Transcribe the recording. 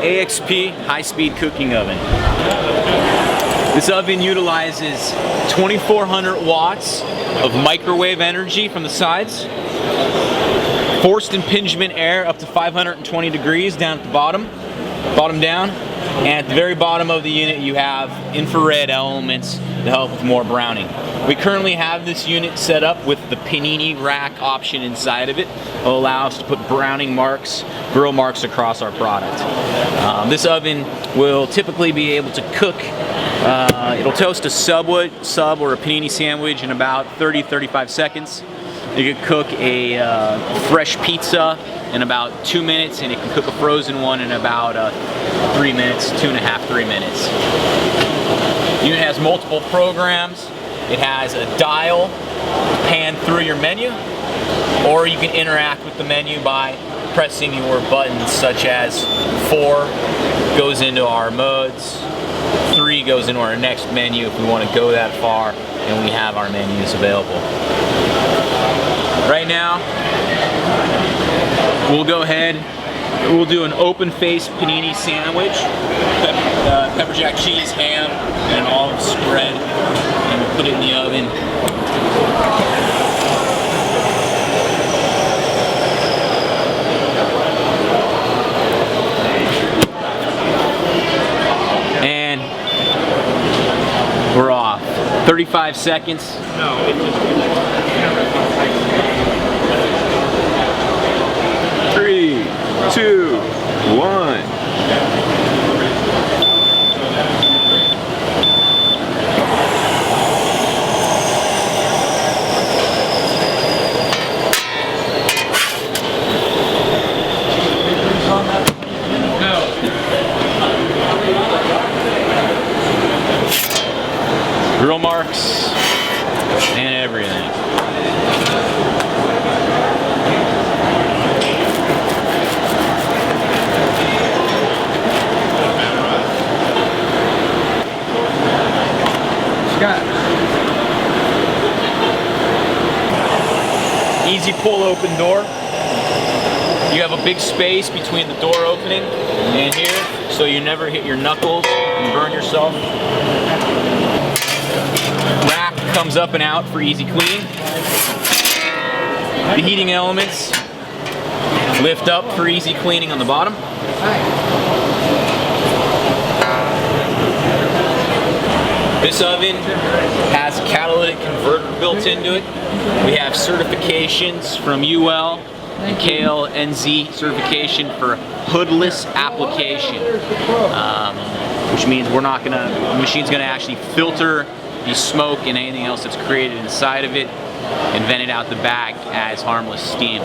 AXP high-speed cooking oven. This oven utilizes 2,400 watts of microwave energy from the sides, forced impingement air up to 520 degrees down at the bottom down, and at the very bottom of the unit you have infrared elements to help with more browning. We currently have this unit set up with the panini rack option inside of it. It will allow us to put browning marks, grill marks across our product. This oven will typically be able to cook, it'll toast a sub or a panini sandwich in about 30-35 seconds. You can cook a fresh pizza in about 2 minutes, and it can cook a frozen one in about 3 minutes, 2.5-3 minutes. The unit has multiple programs. It has a dial to pan through your menu, or you can interact with the menu by pressing your buttons, such as 4 goes into our modes, 3 goes into our next menu if we want to go that far, and we have our menus available. Right now, we'll go ahead, we'll do an open face panini sandwich, pepper jack cheese, ham, and an olive spread, and we'll put it in the oven. And we're off. 35 seconds. Three, 2, 1. Grill marks and everything. Easy pull open door. You have a big space between the door opening and here, so you never hit your knuckles and burn yourself. Rack comes up and out for easy cleaning. The heating elements lift up for easy cleaning on the bottom. This oven has a catalytic converter built into it. We have certifications from UL and KLNZ certification for hoodless application, which means the machine's gonna actually filter the smoke and anything else that's created inside of it and vent it out the back as harmless steam.